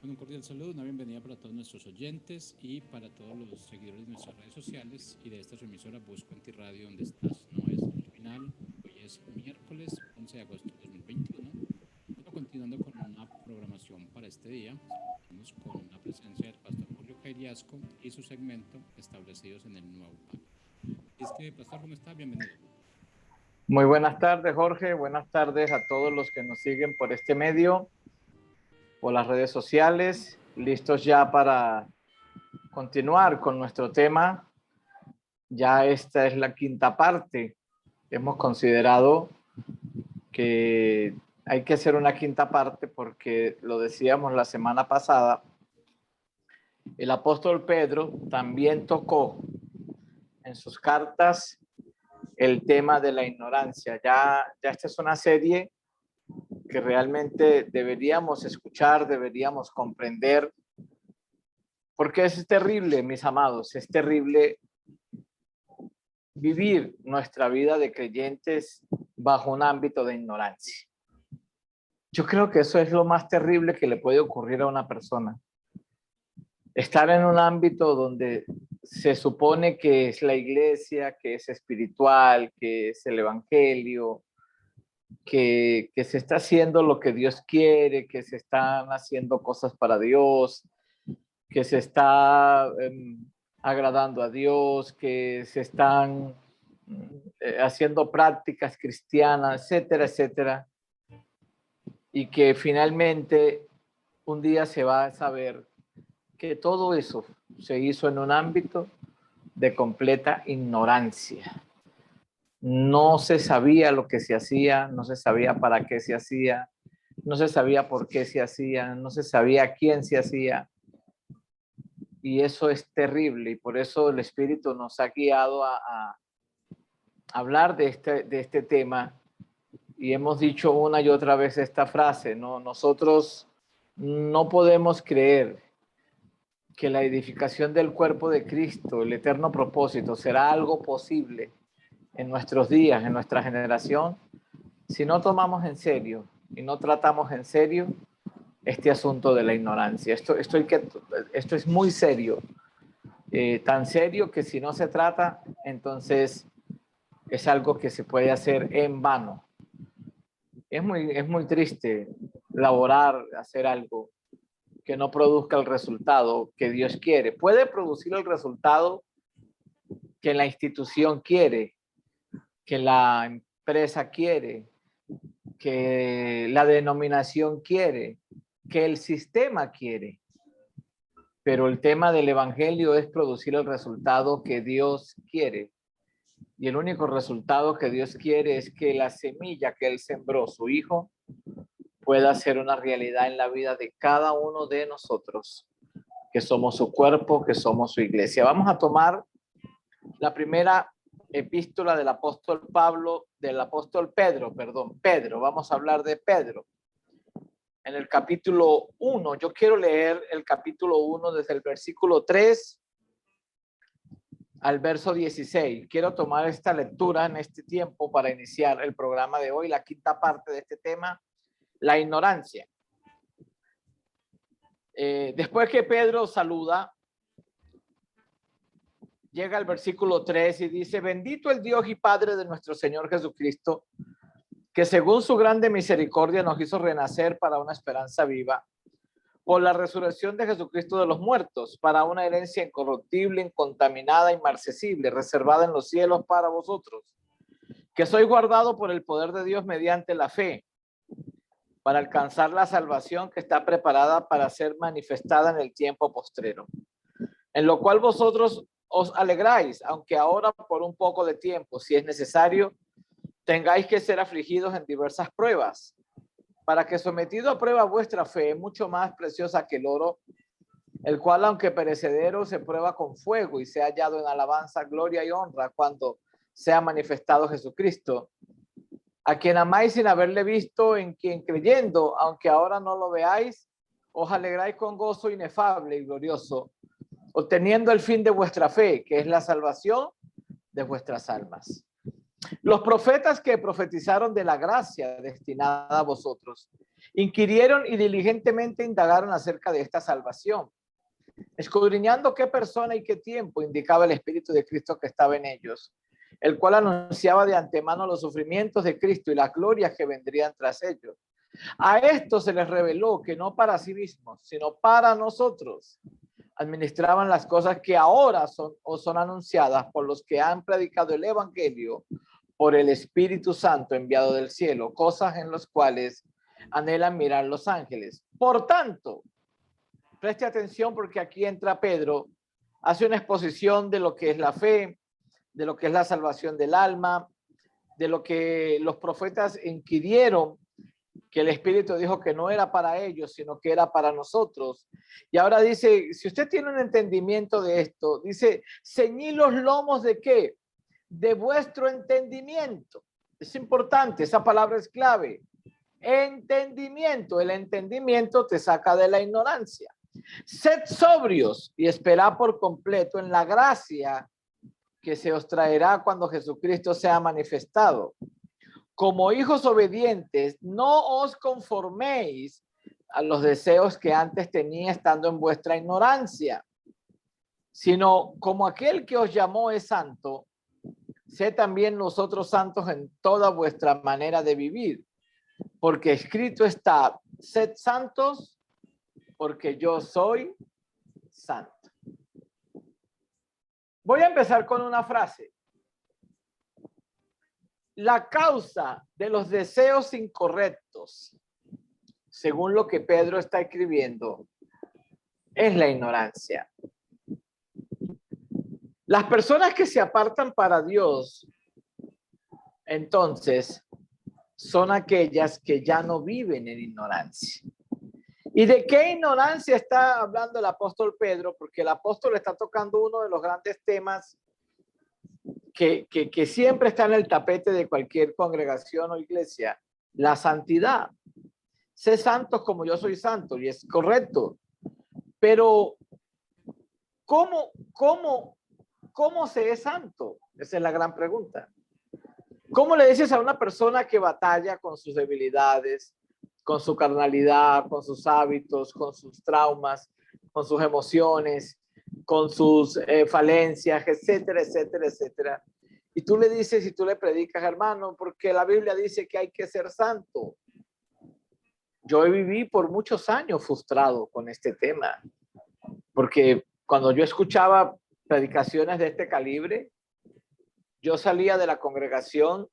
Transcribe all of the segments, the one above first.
Un cordial saludo, una bienvenida para todos nuestros oyentes y para todos los seguidores de nuestras redes sociales y de esta su emisora Busco en ti Radio, donde estás. No es el final, hoy es miércoles 11 de agosto de 2021. Bueno, continuando con una programación para este día, estamos con la presencia del pastor Julio Cairiasco y su segmento Establecidos en el Nuevo Pacto. Pastor, ¿cómo está? Bienvenido. Muy buenas tardes, Jorge. Buenas tardes a todos los que nos siguen por este medio, por las redes sociales. Listos ya para continuar con nuestro tema. Ya esta es la quinta parte. Hemos considerado que hay que hacer una quinta parte porque lo decíamos la semana pasada. El apóstol Pedro también tocó en sus cartas el tema de la ignorancia. Ya esta es una serie que realmente deberíamos escuchar, deberíamos comprender, porque es terrible, mis amados, es terrible vivir nuestra vida de creyentes bajo un ámbito de ignorancia. Yo creo que eso es lo más terrible que le puede ocurrir a una persona. Estar en un ámbito donde se supone que es la iglesia, que es espiritual, que es el evangelio, que se está haciendo lo que Dios quiere, que se están haciendo cosas para Dios, que se está agradando a Dios, que se están haciendo prácticas cristianas, etcétera, etcétera. Y que finalmente un día se va a saber que todo eso se hizo en un ámbito de completa ignorancia. No se sabía lo que se hacía, no se sabía para qué se hacía, no se sabía por qué se hacía, no se sabía quién se hacía. Y eso es terrible y por eso el Espíritu nos ha guiado a hablar de este tema. Y hemos dicho una y otra vez esta frase, ¿no? Nosotros no podemos creer que la edificación del cuerpo de Cristo, el eterno propósito, será algo posible en nuestros días, en nuestra generación, si no tomamos en serio y no tratamos en serio este asunto de la ignorancia. Esto es muy serio, tan serio que si no se trata, entonces es algo que se puede hacer en vano. Es muy triste laborar, hacer algo que no produzca el resultado que Dios quiere. Puede producir el resultado que la institución quiere, que la empresa quiere, que la denominación quiere, que el sistema quiere. Pero el tema del evangelio es producir el resultado que Dios quiere. Y el único resultado que Dios quiere es que la semilla que Él sembró, su Hijo, pueda ser una realidad en la vida de cada uno de nosotros, que somos su cuerpo, que somos su iglesia. Vamos a tomar la primera epístola del apóstol Pedro. Vamos a hablar de Pedro. En el capítulo 1, yo quiero leer el capítulo 1 desde el versículo 3 al verso 16. Quiero tomar esta lectura en este tiempo para iniciar el programa de hoy, la quinta parte de este tema, la ignorancia. Después que Pedro saluda, llega al versículo 3 y dice: bendito el Dios y Padre de nuestro Señor Jesucristo, que según su grande misericordia nos hizo renacer para una esperanza viva, por la resurrección de Jesucristo de los muertos, para una herencia incorruptible, incontaminada, inmarcesible, reservada en los cielos para vosotros, que sois guardado por el poder de Dios mediante la fe, para alcanzar la salvación que está preparada para ser manifestada en el tiempo postrero, en lo cual vosotros os alegráis, aunque ahora por un poco de tiempo, si es necesario, tengáis que ser afligidos en diversas pruebas, para que sometido a prueba vuestra fe, mucho más preciosa que el oro, el cual aunque perecedero se prueba con fuego y sea hallado en alabanza, gloria y honra cuando sea manifestado Jesucristo, a quien amáis sin haberle visto, en quien creyendo, aunque ahora no lo veáis, os alegráis con gozo inefable y glorioso, obteniendo el fin de vuestra fe, que es la salvación de vuestras almas. Los profetas que profetizaron de la gracia destinada a vosotros, inquirieron y diligentemente indagaron acerca de esta salvación, escudriñando qué persona y qué tiempo indicaba el Espíritu de Cristo que estaba en ellos, el cual anunciaba de antemano los sufrimientos de Cristo y las glorias que vendrían tras ellos. A esto se les reveló que no para sí mismos, sino para nosotros, administraban las cosas que ahora son anunciadas por los que han predicado el Evangelio por el Espíritu Santo enviado del cielo, cosas en las cuales anhelan mirar los ángeles. Por tanto, preste atención porque aquí entra Pedro, hace una exposición de lo que es la fe, de lo que es la salvación del alma, de lo que los profetas inquirieron, que el Espíritu dijo que no era para ellos, sino que era para nosotros. Y ahora dice, si usted tiene un entendimiento de esto, dice, ceñid los lomos de ¿qué? De vuestro entendimiento. Es importante, esa palabra es clave. Entendimiento. El entendimiento te saca de la ignorancia. Sed sobrios y esperad por completo en la gracia que se os traerá cuando Jesucristo sea manifestado. Como hijos obedientes, no os conforméis a los deseos que antes tenía estando en vuestra ignorancia, sino como aquel que os llamó es santo, sé también nosotros santos en toda vuestra manera de vivir, porque escrito está, sed santos, porque yo soy santo. Voy a empezar con una frase. La causa de los deseos incorrectos, según lo que Pedro está escribiendo, es la ignorancia. Las personas que se apartan para Dios, entonces, son aquellas que ya no viven en ignorancia. ¿Y de qué ignorancia está hablando el apóstol Pedro? Porque el apóstol está tocando uno de los grandes temas que siempre está en el tapete de cualquier congregación o iglesia, la santidad. Sé santos como yo soy santo, y es correcto. Pero, ¿cómo se es santo? Esa es la gran pregunta. ¿Cómo le dices a una persona que batalla con sus debilidades, con su carnalidad, con sus hábitos, con sus traumas, con sus emociones, con sus falencias, etcétera, etcétera, etcétera? Y tú le dices y tú le predicas, hermano, porque la Biblia dice que hay que ser santo. Yo viví por muchos años frustrado con este tema, porque cuando yo escuchaba predicaciones de este calibre, yo salía de la congregación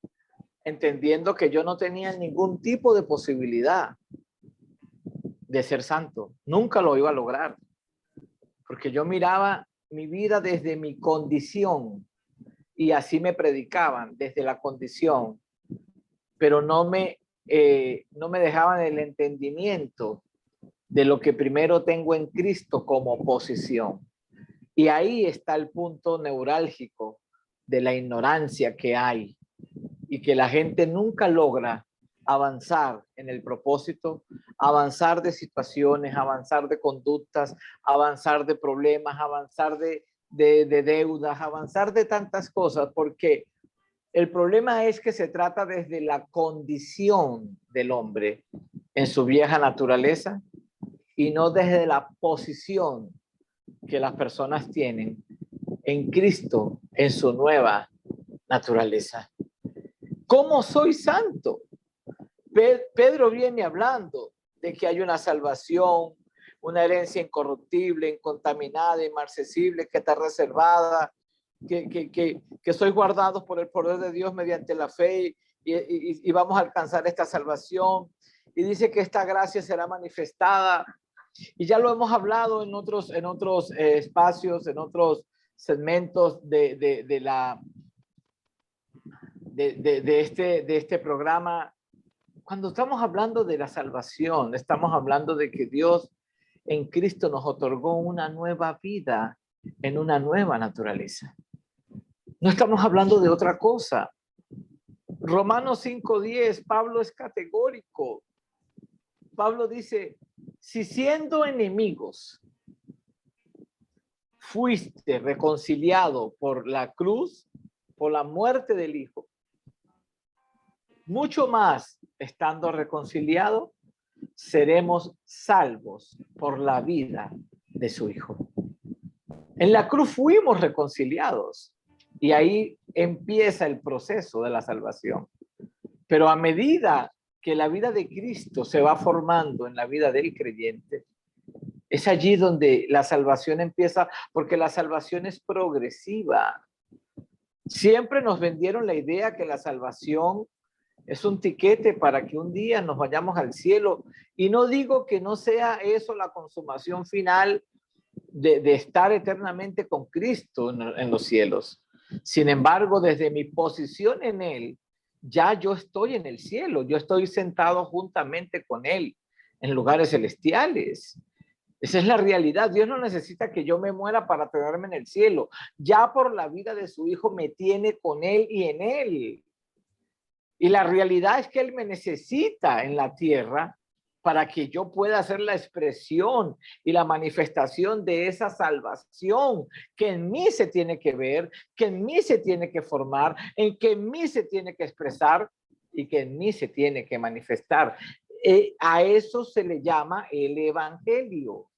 entendiendo que yo no tenía ningún tipo de posibilidad de ser santo. Nunca lo iba a lograr, porque yo miraba mi vida desde mi condición y así me predicaban desde la condición, pero no me dejaban el entendimiento de lo que primero tengo en Cristo como posición. Y ahí está el punto neurálgico de la ignorancia que hay y que la gente nunca logra avanzar en el propósito, avanzar de situaciones, avanzar de conductas, avanzar de problemas, avanzar de deudas, avanzar de tantas cosas, porque el problema es que se trata desde la condición del hombre en su vieja naturaleza y no desde la posición que las personas tienen en Cristo en su nueva naturaleza. ¿Cómo soy santo? Pedro viene hablando de que hay una salvación, una herencia incorruptible, incontaminada, inmarcesible, que está reservada, que soy guardados por el poder de Dios mediante la fe y vamos a alcanzar esta salvación. Y dice que esta gracia será manifestada. Y ya lo hemos hablado en otros espacios, en otros segmentos de este programa. Cuando estamos hablando de la salvación, estamos hablando de que Dios en Cristo nos otorgó una nueva vida en una nueva naturaleza. No estamos hablando de otra cosa. Romanos 5:10, Pablo es categórico. Pablo dice, si siendo enemigos fuiste reconciliado por la cruz, por la muerte del Hijo, mucho más estando reconciliados, seremos salvos por la vida de su Hijo. En la cruz fuimos reconciliados y ahí empieza el proceso de la salvación. Pero a medida que la vida de Cristo se va formando en la vida del creyente, es allí donde la salvación empieza, porque la salvación es progresiva. Siempre nos vendieron la idea que la salvación es un tiquete para que un día nos vayamos al cielo. Y no digo que no sea eso la consumación final de estar eternamente con Cristo en los cielos. Sin embargo, desde mi posición en Él, ya yo estoy en el cielo. Yo estoy sentado juntamente con Él en lugares celestiales. Esa es la realidad. Dios no necesita que yo me muera para tenerme en el cielo. Ya por la vida de su Hijo me tiene con Él y en Él. Y la realidad es que Él me necesita en la tierra para que yo pueda hacer la expresión y la manifestación de esa salvación que en mí se tiene que ver, que en mí se tiene que formar, en que en mí se tiene que expresar y que en mí se tiene que manifestar. A eso se le llama el evangelio.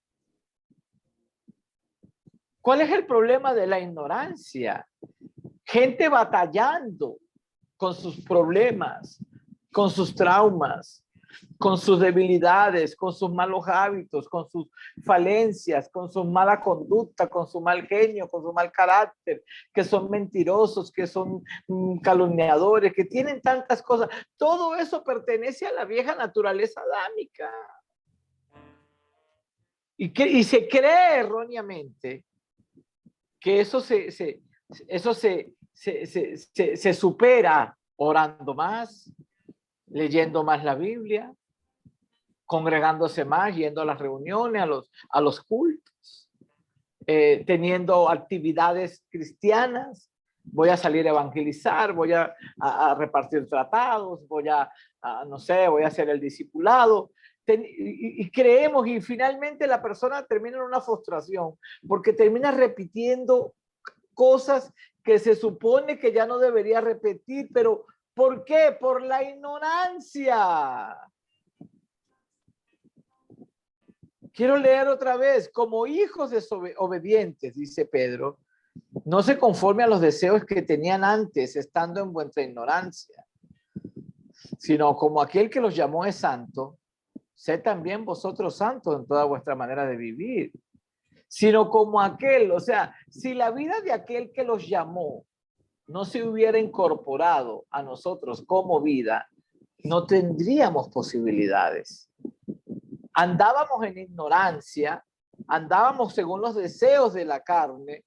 ¿Cuál es el problema de la ignorancia? Gente batallando con sus problemas, con sus traumas, con sus debilidades, con sus malos hábitos, con sus falencias, con su mala conducta, con su mal genio, con su mal carácter, que son mentirosos, que son calumniadores, que tienen tantas cosas. Todo eso pertenece a la vieja naturaleza adámica. Y se cree erróneamente que eso se supera orando más, leyendo más la Biblia, congregándose más, yendo a las reuniones, a los cultos, teniendo actividades cristianas. Voy a salir a evangelizar, voy a repartir tratados, no sé, voy a hacer el discipulado. Y creemos, y finalmente la persona termina en una frustración, porque termina repitiendo cosas que se supone que ya no debería repetir, pero ¿por qué? Por la ignorancia. Quiero leer otra vez, como hijos desobedientes, dice Pedro, no se conforme a los deseos que tenían antes, estando en vuestra ignorancia, sino como aquel que los llamó es santo, sed también vosotros santos en toda vuestra manera de vivir. Sino como aquel, o sea, si la vida de aquel que los llamó no se hubiera incorporado a nosotros como vida, no tendríamos posibilidades. Andábamos en ignorancia, andábamos según los deseos de la carne,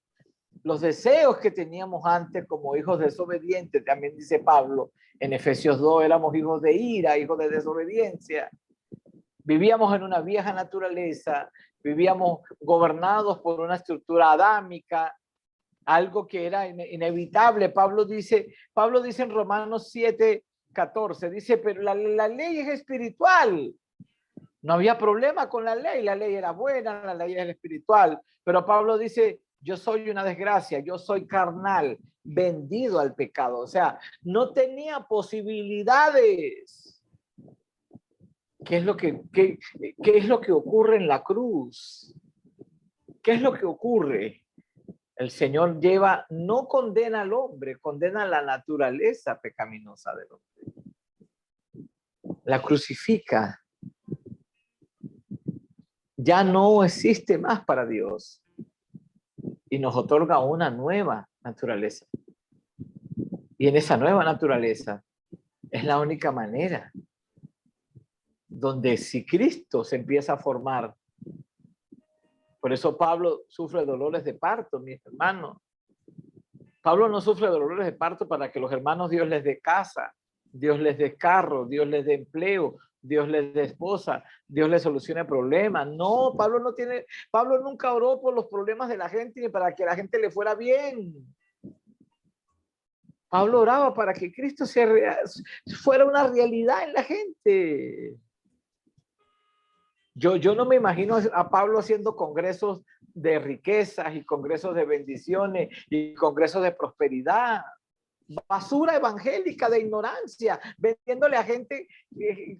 los deseos que teníamos antes como hijos desobedientes, también dice Pablo, en Efesios 2 éramos hijos de ira, hijos de desobediencia. Vivíamos en una vieja naturaleza, vivíamos gobernados por una estructura adámica, algo que era inevitable. Pablo dice en Romanos 7:14, dice, pero la ley es espiritual. No había problema con la ley era buena, la ley era espiritual, pero Pablo dice, yo soy una desgracia, yo soy carnal, vendido al pecado. O sea, no tenía posibilidades. ¿Qué es lo que ocurre en la cruz? ¿Qué es lo que ocurre? El Señor no condena al hombre, condena la naturaleza pecaminosa del hombre. La crucifica. Ya no existe más para Dios. Y nos otorga una nueva naturaleza. Y en esa nueva naturaleza es la única manera donde si Cristo se empieza a formar. Por eso Pablo sufre dolores de parto, mis hermanos. Pablo no sufre dolores de parto para que los hermanos Dios les dé casa, Dios les dé carro, Dios les dé empleo, Dios les dé esposa, Dios les solucione problemas. No, Pablo nunca oró por los problemas de la gente ni para que la gente le fuera bien. Pablo oraba para que Cristo fuera una realidad en la gente. Yo no me imagino a Pablo haciendo congresos de riquezas y congresos de bendiciones y congresos de prosperidad. basura evangélica de ignorancia, vendiéndole a gente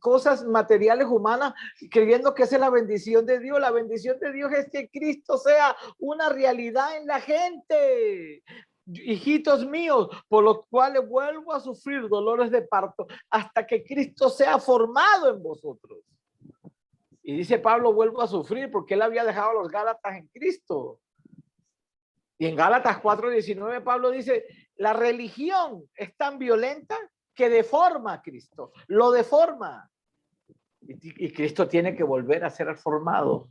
cosas materiales humanas, creyendo que esa es la bendición de Dios. La bendición de Dios es que Cristo sea una realidad en la gente. Hijitos míos, por los cuales vuelvo a sufrir dolores de parto hasta que Cristo sea formado en vosotros. Y dice Pablo, vuelvo a sufrir porque él había dejado a los Gálatas en Cristo. Y en Gálatas 4:19 Pablo dice, la religión es tan violenta que deforma a Cristo, lo deforma. Y Cristo tiene que volver a ser formado.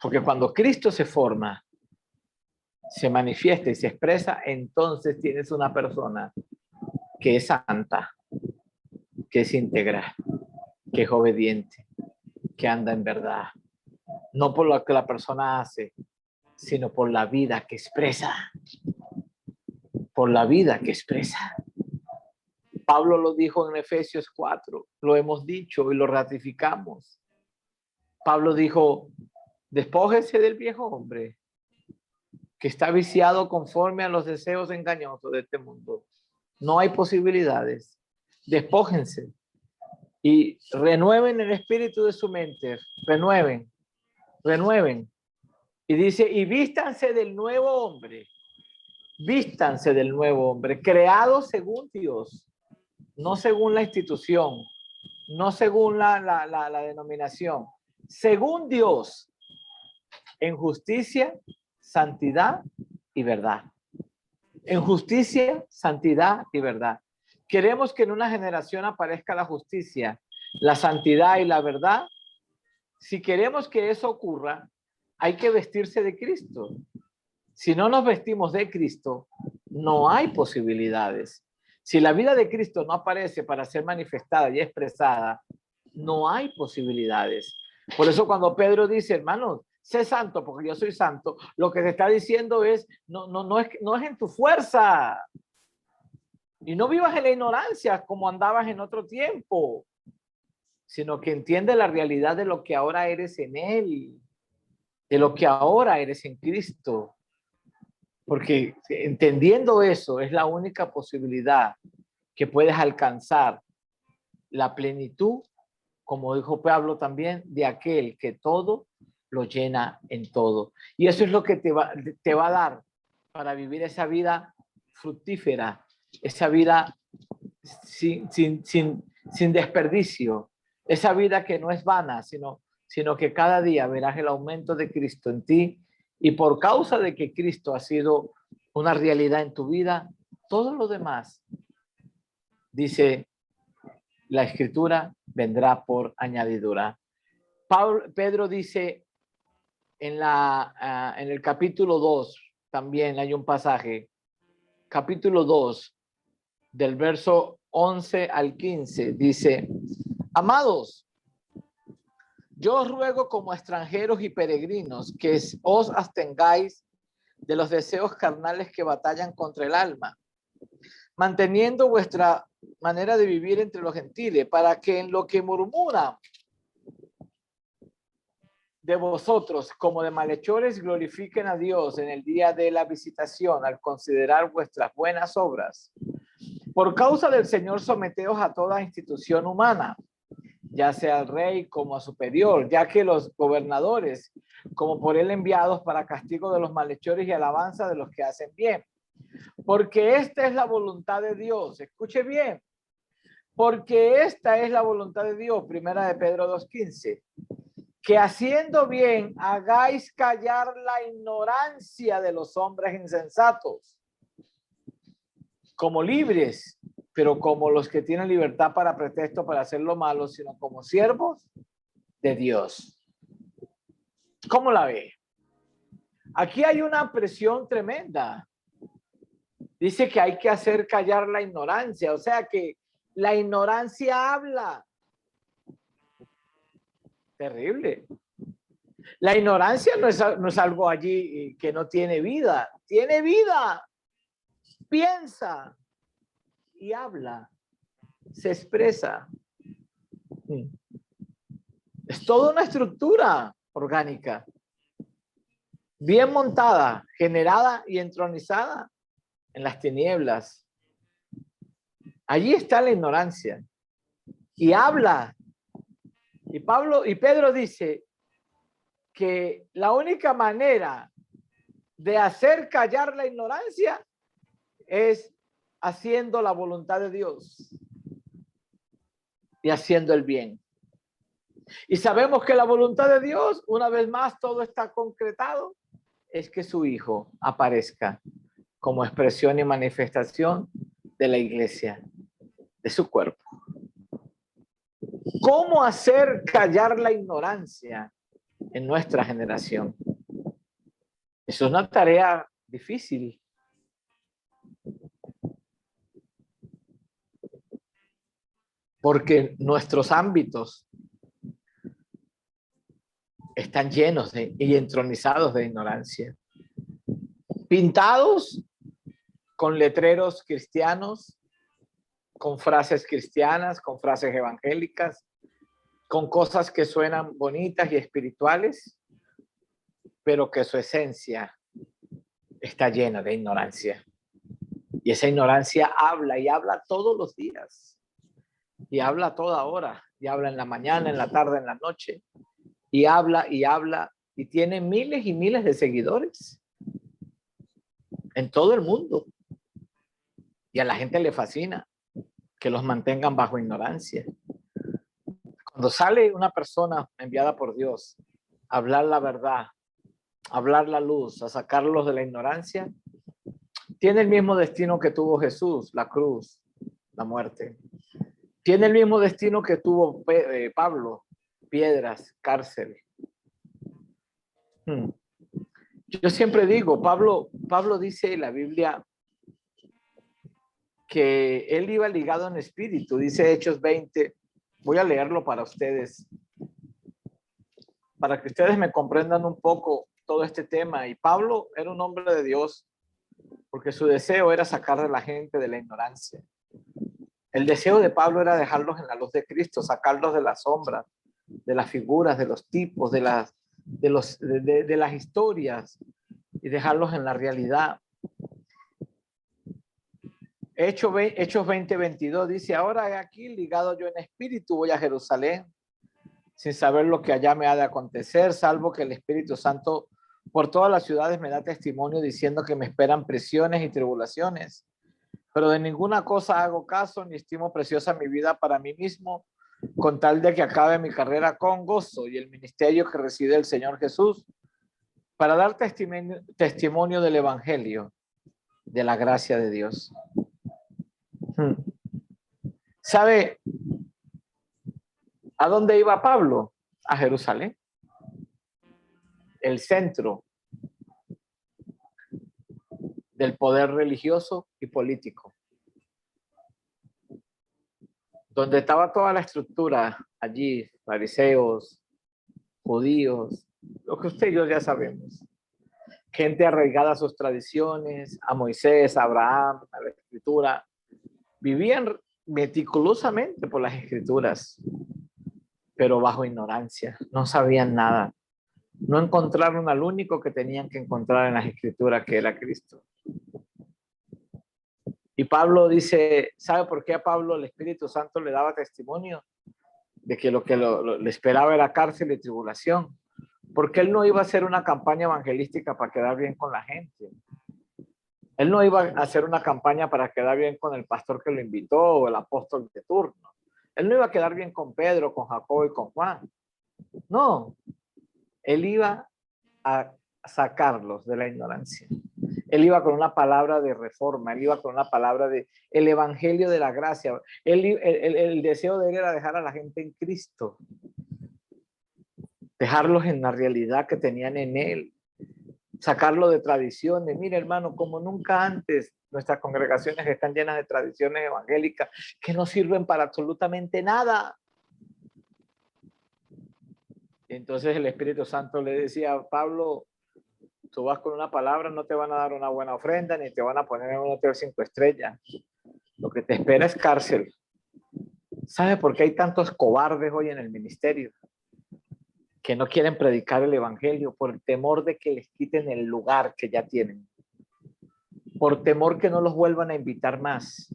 Porque cuando Cristo se forma, se manifiesta y se expresa, entonces tienes una persona que es santa, que es íntegra, que es obediente, que anda en verdad. No por lo que la persona hace, sino por la vida que expresa. Por la vida que expresa. Pablo lo dijo en Efesios 4, lo hemos dicho y lo ratificamos. Pablo dijo, despójese del viejo hombre que está viciado conforme a los deseos engañosos de este mundo. No hay posibilidades. Despójense y renueven el espíritu de su mente. Renueven. Y dice, y vístanse del nuevo hombre. Vístanse del nuevo hombre, creado según Dios, no según la institución, no según la denominación, según Dios, en justicia, santidad y verdad. En justicia, santidad y verdad. Queremos que en una generación aparezca la justicia, la santidad y la verdad. Si queremos que eso ocurra, hay que vestirse de Cristo. Si no nos vestimos de Cristo, no hay posibilidades. Si la vida de Cristo no aparece para ser manifestada y expresada, no hay posibilidades. Por eso cuando Pedro dice, hermanos, sé santo porque yo soy santo, lo que te está diciendo es, no es en tu fuerza. Y no vivas en la ignorancia como andabas en otro tiempo, sino que entiende la realidad de lo que ahora eres en Él, de lo que ahora eres en Cristo. Porque entendiendo eso es la única posibilidad que puedes alcanzar la plenitud, como dijo Pablo también, de aquel que todo lo llena en todo. Y eso es lo que te va a dar para vivir esa vida fructífera, esa vida sin desperdicio, esa vida que no es vana, sino que cada día verás el aumento de Cristo en ti. Y por causa de que Cristo ha sido una realidad en tu vida, todo lo demás, dice la Escritura, vendrá por añadidura. Pedro dice en el capítulo 2, también hay un pasaje, capítulo 2, del verso 11 al 15, dice, amados, yo os ruego como extranjeros y peregrinos que os abstengáis de los deseos carnales que batallan contra el alma, manteniendo vuestra manera de vivir entre los gentiles, para que en lo que murmuran de vosotros como de malhechores glorifiquen a Dios en el día de la visitación al considerar vuestras buenas obras. Por causa del Señor, someteos a toda institución humana, ya sea al rey como a superior, ya que los gobernadores, como por él enviados para castigo de los malhechores y alabanza de los que hacen bien. Porque esta es la voluntad de Dios. Escuche bien. Porque esta es la voluntad de Dios, primera de Pedro 2:15. Que haciendo bien hagáis callar la ignorancia de los hombres insensatos, como libres, pero como los que tienen libertad para pretexto para hacer lo malo, sino como siervos de Dios. ¿Cómo la ve? Aquí hay una presión tremenda. Dice que hay que hacer callar la ignorancia, o sea que la ignorancia habla. Terrible. La ignorancia no es algo allí que no tiene vida. Tiene vida. Piensa y habla. Se expresa. Es toda una estructura orgánica. Bien montada, generada y entronizada en las tinieblas. Allí está la ignorancia. Y habla. Y Pedro dice que la única manera de hacer callar la ignorancia es haciendo la voluntad de Dios y haciendo el bien. Y sabemos que la voluntad de Dios, una vez más, todo está concretado, es que su Hijo aparezca como expresión y manifestación de la iglesia, de su cuerpo. ¿Cómo hacer callar la ignorancia en nuestra generación? Eso es una tarea difícil. Porque nuestros ámbitos están llenos y entronizados de ignorancia. Pintados con letreros cristianos, con frases cristianas, con frases evangélicas, con cosas que suenan bonitas y espirituales, pero que su esencia está llena de ignorancia. Y esa ignorancia habla y habla todos los días. Y habla a toda hora. Y habla en la mañana, en la tarde, en la noche. Y habla y habla. Y tiene miles y miles de seguidores en todo el mundo. Y a la gente le fascina que los mantengan bajo ignorancia. Cuando sale una persona enviada por Dios a hablar la verdad, a hablar la luz, a sacarlos de la ignorancia, tiene el mismo destino que tuvo Jesús, la cruz, la muerte. Tiene el mismo destino que tuvo Pablo, piedras, cárcel. Yo siempre digo, Pablo dice en la Biblia que él iba ligado en espíritu, dice Hechos 20. Voy a leerlo para ustedes, para que ustedes me comprendan un poco todo este tema. Y Pablo era un hombre de Dios, porque su deseo era sacar a la gente de la ignorancia. El deseo de Pablo era dejarlos en la luz de Cristo, sacarlos de las sombras, de las figuras, de los tipos, de las historias y dejarlos en la realidad. Hechos 20:22 dice: ahora he aquí ligado yo en espíritu, voy a Jerusalén, sin saber lo que allá me ha de acontecer, salvo que el Espíritu Santo por todas las ciudades me da testimonio diciendo que me esperan prisiones y tribulaciones. Pero de ninguna cosa hago caso, ni estimo preciosa mi vida para mí mismo, con tal de que acabe mi carrera con gozo y el ministerio que recibe el Señor Jesús, para dar testimonio del Evangelio, de la gracia de Dios. ¿Sabe a dónde iba Pablo? A Jerusalén, el centro del poder religioso y político, donde estaba toda la estructura allí, fariseos, judíos, lo que usted y yo ya sabemos, gente arraigada a sus tradiciones, a Moisés, a Abraham, a la escritura, vivían meticulosamente por las escrituras, pero bajo ignorancia, no sabían nada, no encontraron al único que tenían que encontrar en las escrituras, que era Cristo. Y Pablo dice, ¿sabe por qué a Pablo el Espíritu Santo le daba testimonio? De que lo que le esperaba era cárcel y tribulación. Porque él no iba a hacer una campaña evangelística para quedar bien con la gente. Él no iba a hacer una campaña para quedar bien con el pastor que lo invitó o el apóstol de turno. Él no iba a quedar bien con Pedro, con Jacobo y con Juan. No, él iba a sacarlos de la ignorancia. Él iba con una palabra de reforma, él iba con una palabra de el evangelio de la gracia. El deseo de él era dejar a la gente en Cristo, dejarlos en la realidad que tenían en él, sacarlo de tradiciones. Mire, hermano, como nunca antes, nuestras congregaciones están llenas de tradiciones evangélicas que no sirven para absolutamente nada. Entonces el Espíritu Santo le decía a Pablo, tú vas con una palabra, no te van a dar una buena ofrenda, ni te van a poner en un hotel 5 estrellas. Lo que te espera es cárcel. ¿Sabe por qué hay tantos cobardes hoy en el ministerio? Que no quieren predicar el evangelio por el temor de que les quiten el lugar que ya tienen. Por temor que no los vuelvan a invitar más.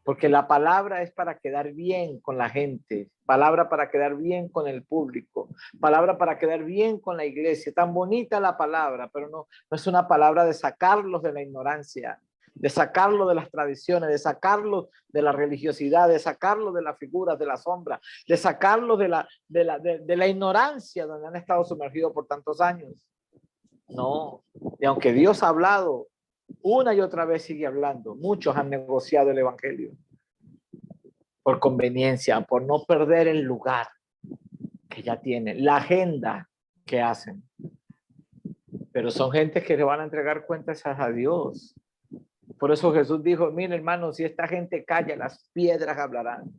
Porque la palabra es para quedar bien con la gente, palabra para quedar bien con el público, palabra para quedar bien con la iglesia. Tan bonita la palabra, pero no es una palabra de sacarlos de la ignorancia, de sacarlo de las tradiciones, de sacarlo de la religiosidad, de sacarlo de las figuras, de la sombra, de sacarlo de la ignorancia donde han estado sumergidos por tantos años. No, y aunque Dios ha hablado, una y otra vez sigue hablando. Muchos han negociado el evangelio por conveniencia, por no perder el lugar que ya tienen, la agenda que hacen. Pero son gente que le van a entregar cuentas a Dios. Por eso Jesús dijo, miren hermanos, si esta gente calla, las piedras hablarán.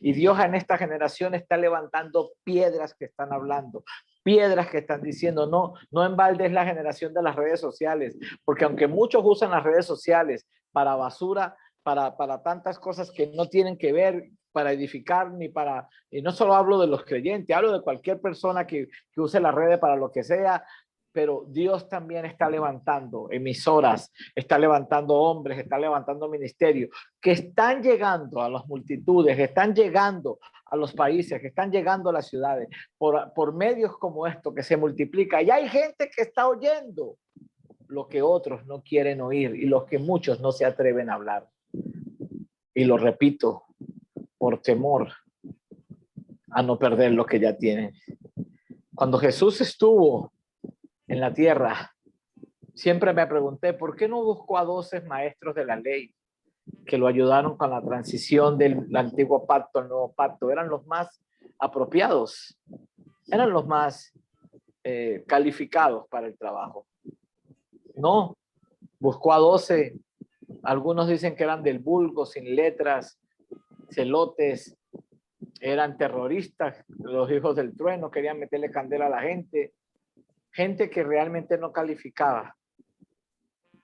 Y Dios en esta generación está levantando piedras que están hablando, piedras que están diciendo, no en balde es la generación de las redes sociales, porque aunque muchos usan las redes sociales para basura, para tantas cosas que no tienen que ver, para edificar, y no solo hablo de los creyentes, hablo de cualquier persona que use las redes para lo que sea, pero Dios también está levantando emisoras, está levantando hombres, está levantando ministerios que están llegando a las multitudes, que están llegando a los países, que están llegando a las ciudades por medios como esto que se multiplica. Y hay gente que está oyendo lo que otros no quieren oír y los que muchos no se atreven a hablar. Y lo repito, por temor a no perder lo que ya tienen. Cuando Jesús estuvo en la tierra, siempre me pregunté, ¿por qué no buscó a 12 maestros de la ley que lo ayudaron con la transición del antiguo pacto al nuevo pacto? Eran los más apropiados, eran los más calificados para el trabajo. No, buscó a 12, algunos dicen que eran del vulgo, sin letras, celotes, eran terroristas, los hijos del trueno, querían meterle candela a la gente que realmente no calificaba.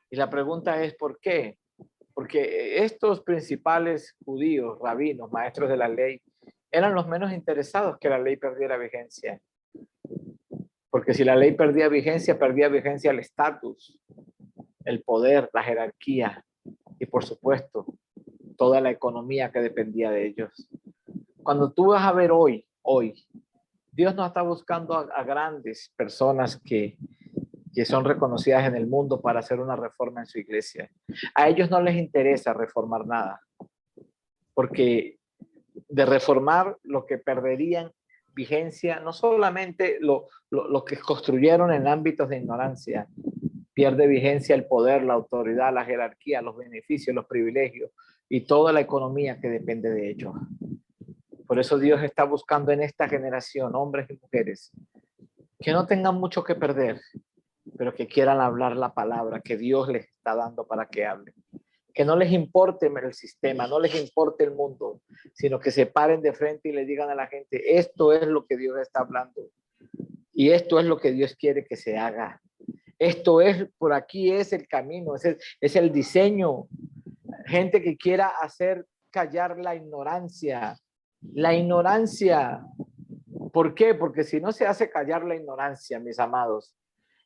Y la pregunta es, ¿por qué? Porque estos principales judíos, rabinos, maestros de la ley, eran los menos interesados que la ley perdiera vigencia. Porque si la ley perdía vigencia el estatus, el poder, la jerarquía y, por supuesto, toda la economía que dependía de ellos. Cuando tú vas a ver hoy, Dios no está buscando a grandes personas que son reconocidas en el mundo para hacer una reforma en su iglesia. A ellos no les interesa reformar nada, porque de reformar lo que perderían vigencia, no solamente lo que construyeron en ámbitos de ignorancia, pierde vigencia el poder, la autoridad, la jerarquía, los beneficios, los privilegios y toda la economía que depende de ellos. Por eso Dios está buscando en esta generación, hombres y mujeres, que no tengan mucho que perder, pero que quieran hablar la palabra que Dios les está dando para que hablen. Que no les importe el sistema, no les importe el mundo, sino que se paren de frente y le digan a la gente, esto es lo que Dios está hablando y esto es lo que Dios quiere que se haga. Esto es, por aquí es el camino, es el diseño. Gente que quiera hacer callar la ignorancia. La ignorancia. ¿Por qué? Porque si no se hace callar la ignorancia, mis amados,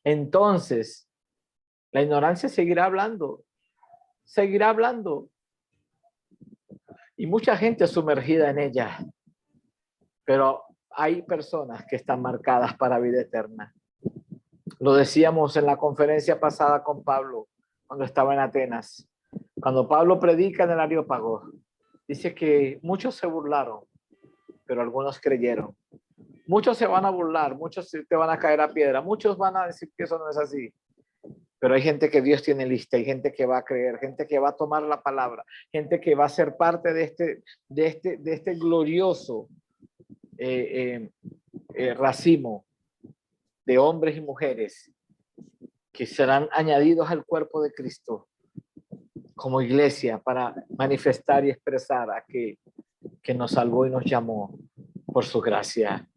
entonces la ignorancia seguirá hablando. Y mucha gente sumergida en ella. Pero hay personas que están marcadas para vida eterna. Lo decíamos en la conferencia pasada con Pablo, cuando estaba en Atenas. Cuando Pablo predica en el Areópago, dice que muchos se burlaron, pero algunos creyeron. Muchos se van a burlar, muchos te van a caer a piedra, muchos van a decir que eso no es así. Pero hay gente que Dios tiene lista, hay gente que va a creer, gente que va a tomar la palabra, gente que va a ser parte de este glorioso racimo de hombres y mujeres que serán añadidos al cuerpo de Cristo como iglesia para manifestar y expresar a aquel que nos salvó y nos llamó por su gracia.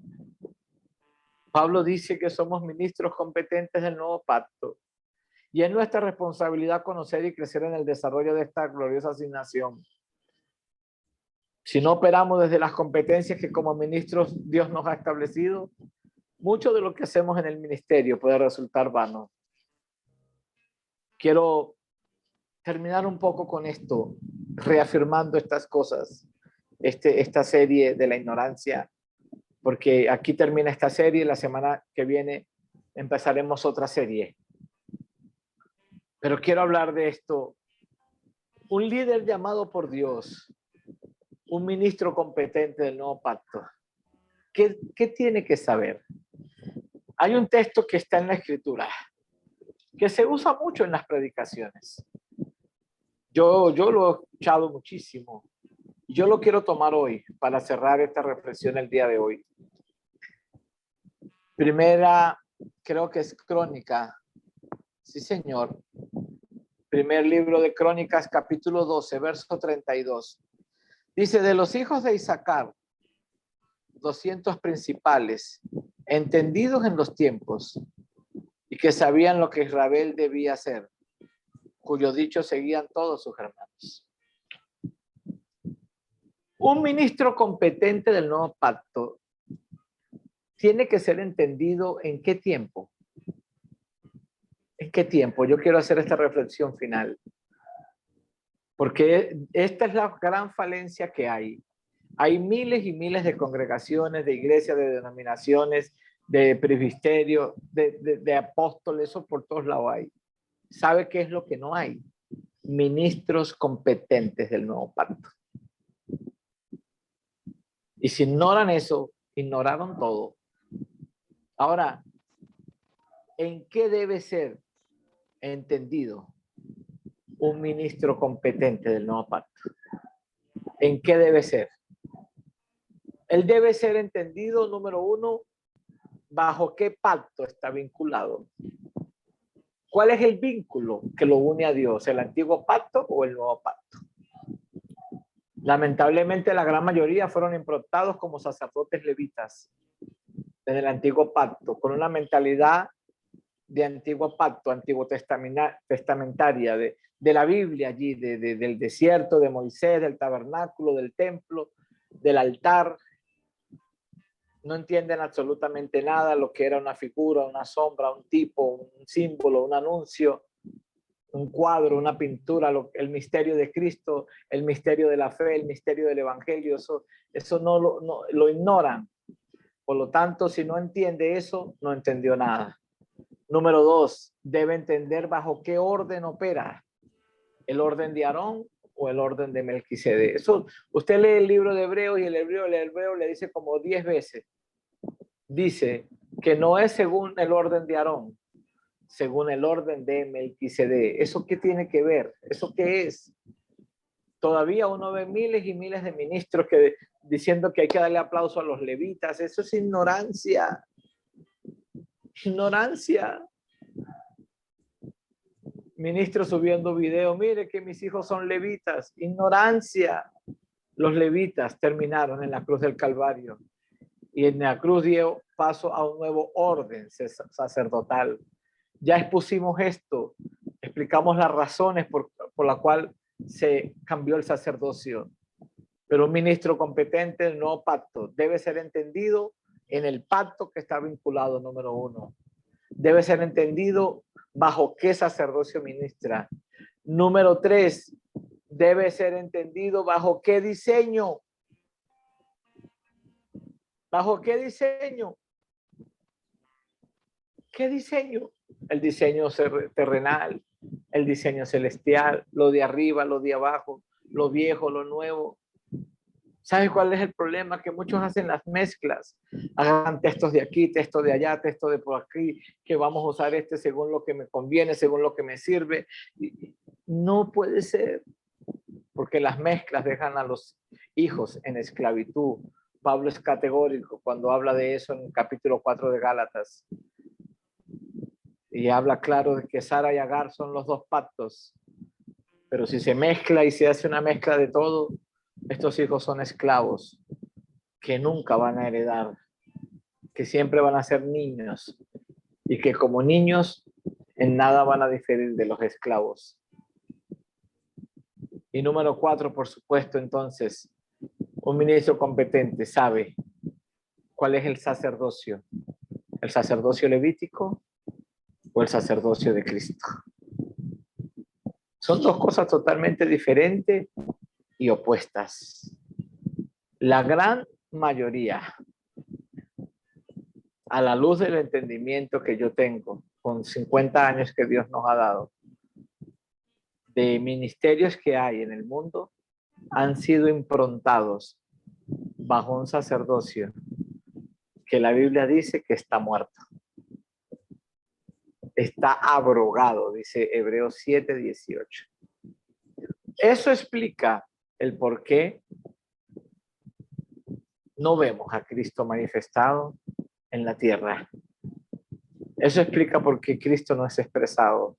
Pablo dice que somos ministros competentes del nuevo pacto y es nuestra responsabilidad conocer y crecer en el desarrollo de esta gloriosa asignación. Si no operamos desde las competencias que como ministros Dios nos ha establecido, mucho de lo que hacemos en el ministerio puede resultar vano. Quiero terminar un poco con esto, reafirmando estas cosas, esta serie de la ignorancia, porque aquí termina esta serie, la semana que viene empezaremos otra serie. Pero quiero hablar de esto. Un líder llamado por Dios, un ministro competente del nuevo pacto, ¿qué tiene que saber? Hay un texto que está en la Escritura, que se usa mucho en las predicaciones. Yo lo he escuchado muchísimo. Yo lo quiero tomar hoy para cerrar esta reflexión el día de hoy. Primera, creo que es Crónica. Sí, señor. Primer libro de Crónicas, capítulo 12, verso 32. Dice, de los hijos de Isaacar, 200 principales, entendidos en los tiempos, y que sabían lo que Israel debía hacer, cuyo dicho seguían todos sus hermanos. Un ministro competente del nuevo pacto tiene que ser entendido en qué tiempo. ¿En qué tiempo? Yo quiero hacer esta reflexión final, porque esta es la gran falencia que hay. Hay miles y miles de congregaciones, de iglesias, de denominaciones, de presbiterio, de apóstoles, eso por todos lados hay. ¿Sabe qué es lo que no hay? Ministros competentes del nuevo pacto. Y si ignoran eso, ignoraron todo. Ahora, ¿en qué debe ser entendido un ministro competente del nuevo pacto? ¿En qué debe ser? Él debe ser entendido, número uno, bajo qué pacto está vinculado. ¿Cuál es el vínculo que lo une a Dios? ¿El antiguo pacto o el nuevo pacto? Lamentablemente la gran mayoría fueron improntados como sacerdotes levitas desde el antiguo pacto, con una mentalidad de antiguo pacto, antiguo testamentaria, de la Biblia allí, del desierto, de Moisés, del tabernáculo, del templo, del altar. No entienden absolutamente nada lo que era una figura, una sombra, un tipo, un símbolo, un anuncio, un cuadro, una pintura, el misterio de Cristo, el misterio de la fe, el misterio del evangelio. Eso no lo ignoran. Por lo tanto, si no entiende eso, no entendió nada. Número dos, debe entender bajo qué orden opera. ¿El orden de Aarón o el orden de Melquisedec? Eso, usted lee el libro de Hebreos y el hebreo le dice como 10 veces. Dice que no es según el orden de Aarón, según el orden de Melquisedec. ¿Eso qué tiene que ver? ¿Eso qué es? Todavía uno ve miles y miles de ministros diciendo que hay que darle aplauso a los levitas. Eso es ignorancia. Ignorancia. Ministros subiendo video, mire que mis hijos son levitas. Ignorancia. Los levitas terminaron en la cruz del Calvario y en la cruz dio paso a un nuevo orden sacerdotal. Ya expusimos esto, explicamos las razones por la cual se cambió el sacerdocio. Pero un ministro competente del nuevo pacto debe ser entendido en el pacto que está vinculado, número uno. Debe ser entendido bajo qué sacerdocio ministra. Número tres, debe ser entendido bajo qué diseño. ¿Bajo qué diseño? ¿Qué diseño? El diseño terrenal, el diseño celestial, lo de arriba, lo de abajo, lo viejo, lo nuevo. ¿Sabe cuál es el problema? Que muchos hacen las mezclas. Hagan textos de aquí, textos de allá, textos de por aquí, que vamos a usar este según lo que me conviene, según lo que me sirve. No puede ser, porque las mezclas dejan a los hijos en esclavitud. Pablo es categórico cuando habla de eso en el capítulo 4 de Gálatas. Y habla claro de que Sara y Agar son los dos pactos. Pero si se mezcla y se hace una mezcla de todo, estos hijos son esclavos que nunca van a heredar, que siempre van a ser niños y que como niños en nada van a diferir de los esclavos. Y número 4, por supuesto, entonces, un ministro competente sabe cuál es el sacerdocio levítico o el sacerdocio de Cristo. Son dos cosas totalmente diferentes y opuestas. La gran mayoría, a la luz del entendimiento que yo tengo, con 50 años que Dios nos ha dado, de ministerios que hay en el mundo, han sido improntados bajo un sacerdocio que la Biblia dice que está muerto. Está abrogado, dice Hebreos 7:18. Eso explica el por qué no vemos a Cristo manifestado en la tierra. Eso explica por qué Cristo no es expresado.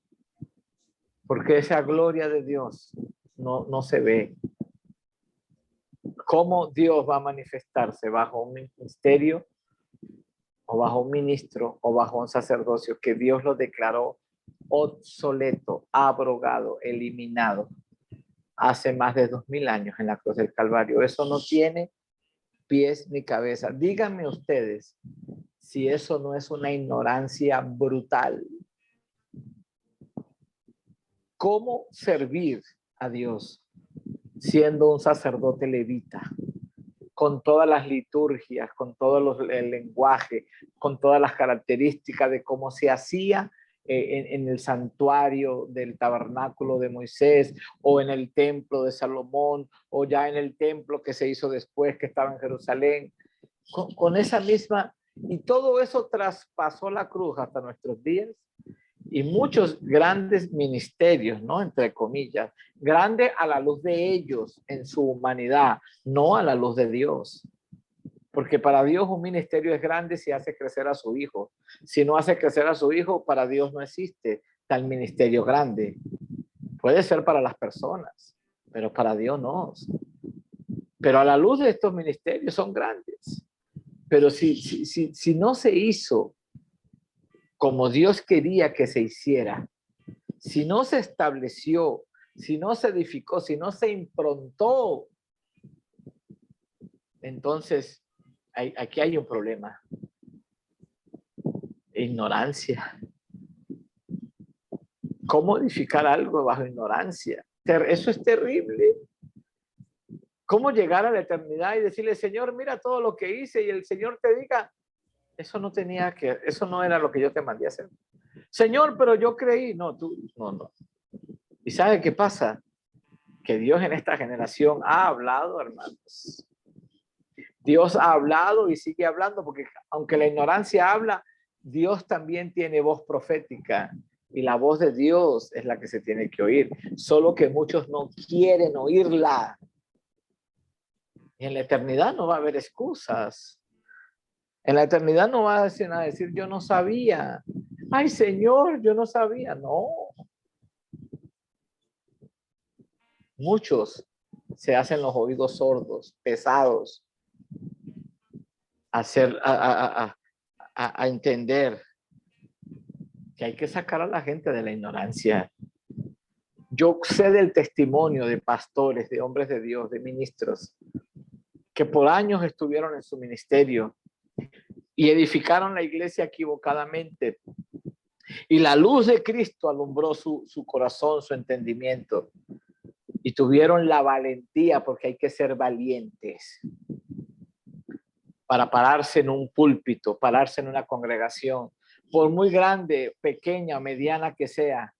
Porque esa gloria de Dios no se ve. ¿Cómo Dios va a manifestarse bajo un ministerio o bajo un ministro o bajo un sacerdocio que Dios lo declaró obsoleto, abrogado, eliminado hace más de 2000 años en la cruz del Calvario? Eso no tiene pies ni cabeza. Díganme ustedes si eso no es una ignorancia brutal. ¿Cómo servir a Dios siendo un sacerdote levita? Con todas las liturgias, con todo el lenguaje, con todas las características de cómo se hacía en el santuario del tabernáculo de Moisés, o en el templo de Salomón, o ya en el templo que se hizo después, que estaba en Jerusalén, con esa misma, y todo eso traspasó la cruz hasta nuestros días. Y muchos grandes ministerios, ¿no? Entre comillas, grande a la luz de ellos en su humanidad, no a la luz de Dios. Porque para Dios un ministerio es grande si hace crecer a su hijo. Si no hace crecer a su hijo, para Dios no existe tal ministerio grande. Puede ser para las personas, pero para Dios no. Pero a la luz de estos ministerios son grandes. Pero si no se hizo como Dios quería que se hiciera, si no se estableció, si no se edificó, si no se improntó, entonces aquí hay un problema. Ignorancia. ¿Cómo edificar algo bajo ignorancia? Eso es terrible. ¿Cómo llegar a la eternidad y decirle, Señor, mira todo lo que hice, y el Señor te diga, eso no era lo que yo te mandé a hacer? Señor, pero yo creí. No. ¿Y sabe qué pasa? Que Dios en esta generación ha hablado, hermanos. Dios ha hablado y sigue hablando, porque aunque la ignorancia habla, Dios también tiene voz profética, y la voz de Dios es la que se tiene que oír, solo que muchos no quieren oírla. Y en la eternidad no va a haber excusas. En la eternidad no va a decir yo no sabía. Ay, Señor, yo no sabía. No. Muchos se hacen los oídos sordos, pesados, a entender que hay que sacar a la gente de la ignorancia. Yo sé del testimonio de pastores, de hombres de Dios, de ministros, que por años estuvieron en su ministerio y edificaron la iglesia equivocadamente. Y la luz de Cristo alumbró su corazón, su entendimiento. Y tuvieron la valentía, porque hay que ser valientes, para pararse en un púlpito, pararse en una congregación, por muy grande, pequeña o mediana que sea,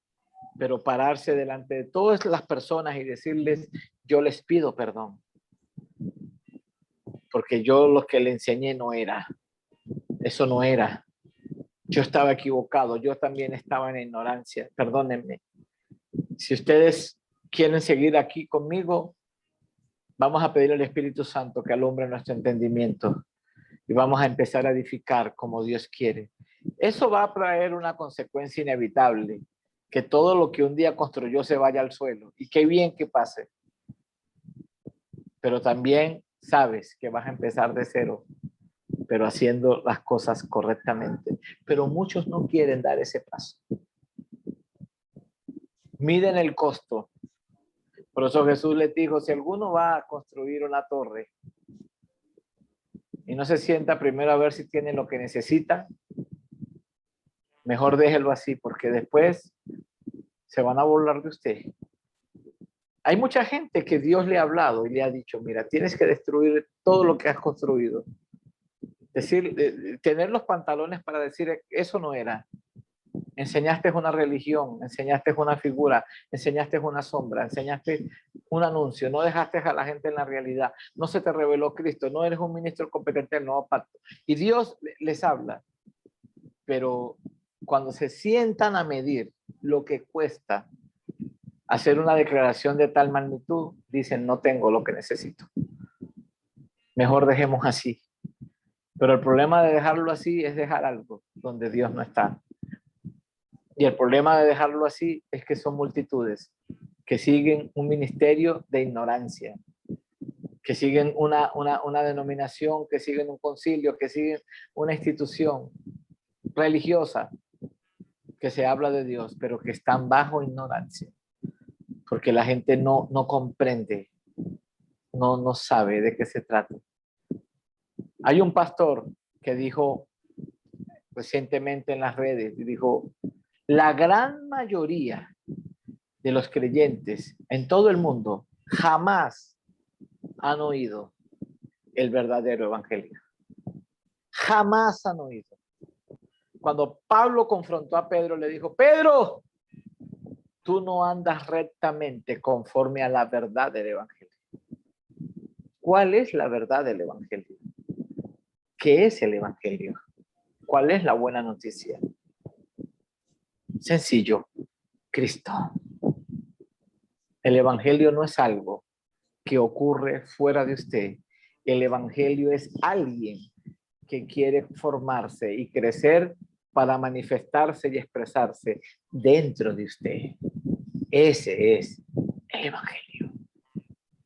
pero pararse delante de todas las personas y decirles, yo les pido perdón, porque yo lo que le enseñé no era, eso no era. Yo estaba equivocado, yo también estaba en ignorancia, perdónenme. Si ustedes quieren seguir aquí conmigo, vamos a pedir al Espíritu Santo que alumbre nuestro entendimiento y vamos a empezar a edificar como Dios quiere. Eso va a traer una consecuencia inevitable, que todo lo que un día construyó se vaya al suelo, y qué bien que pase. Pero también sabes que vas a empezar de cero, pero haciendo las cosas correctamente. Pero muchos no quieren dar ese paso. Miden el costo. Por eso Jesús les dijo, si alguno va a construir una torre y no se sienta primero a ver si tiene lo que necesita, mejor déjelo así, porque después se van a burlar de usted. Hay mucha gente que Dios le ha hablado y le ha dicho, mira, tienes que destruir todo lo que has construido. Decir, tener los pantalones para decir, eso no era. Enseñaste una religión, enseñaste una figura, enseñaste una sombra, enseñaste un anuncio, no dejaste a la gente en la realidad, no se te reveló Cristo, no eres un ministro competente del nuevo pacto. Y Dios les habla, pero cuando se sientan a medir lo que cuesta hacer una declaración de tal magnitud, dicen, no tengo lo que necesito. Mejor dejemos así. Pero el problema de dejarlo así es dejar algo donde Dios no está. Y el problema de dejarlo así es que son multitudes que siguen un ministerio de ignorancia, que siguen una denominación, que siguen un concilio, que siguen una institución religiosa que se habla de Dios, pero que están bajo ignorancia, porque la gente no comprende, no sabe de qué se trata. Hay un pastor que dijo recientemente en las redes, dijo, la gran mayoría de los creyentes en todo el mundo jamás han oído el verdadero evangelio. Jamás han oído. Cuando Pablo confrontó a Pedro, le dijo, Pedro, tú no andas rectamente conforme a la verdad del evangelio. ¿Cuál es la verdad del evangelio? ¿Qué es el evangelio? ¿Cuál es la buena noticia? Sencillo, Cristo. El evangelio no es algo que ocurre fuera de usted. El evangelio es alguien que quiere formarse y crecer para manifestarse y expresarse dentro de usted. Ese es el evangelio.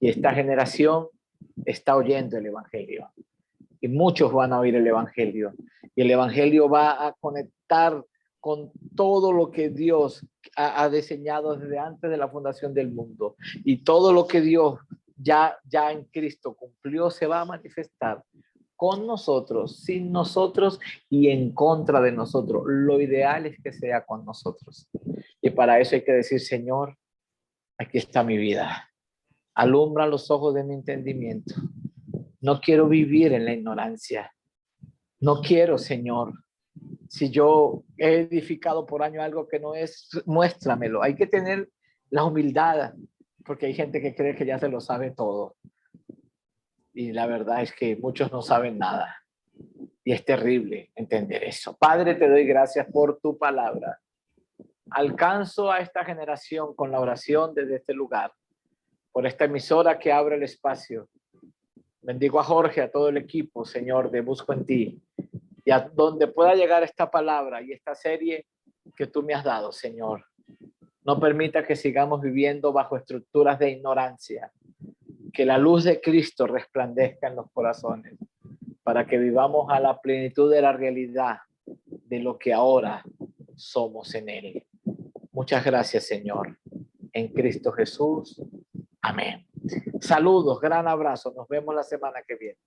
Y esta generación está oyendo el evangelio. Y muchos van a oír el evangelio. Y el evangelio va a conectar con todo lo que Dios ha diseñado desde antes de la fundación del mundo. Y todo lo que Dios ya en Cristo cumplió se va a manifestar con nosotros, sin nosotros y en contra de nosotros. Lo ideal es que sea con nosotros. Y para eso hay que decir, Señor, aquí está mi vida. Alumbra los ojos de mi entendimiento. No quiero vivir en la ignorancia. No quiero, Señor. Si yo he edificado por año algo que no es, muéstramelo. Hay que tener la humildad, porque hay gente que cree que ya se lo sabe todo. Y la verdad es que muchos no saben nada. Y es terrible entender eso. Padre, te doy gracias por tu palabra. Alcanzo a esta generación con la oración desde este lugar, por esta emisora que abre el espacio. Bendigo a Jorge, a todo el equipo, Señor, de Busco en Ti. Y a donde pueda llegar esta palabra y esta serie que tú me has dado, Señor. No permita que sigamos viviendo bajo estructuras de ignorancia. Que la luz de Cristo resplandezca en los corazones para que vivamos a la plenitud de la realidad de lo que ahora somos en Él. Muchas gracias, Señor. En Cristo Jesús. Amén. Saludos, gran abrazo. Nos vemos la semana que viene.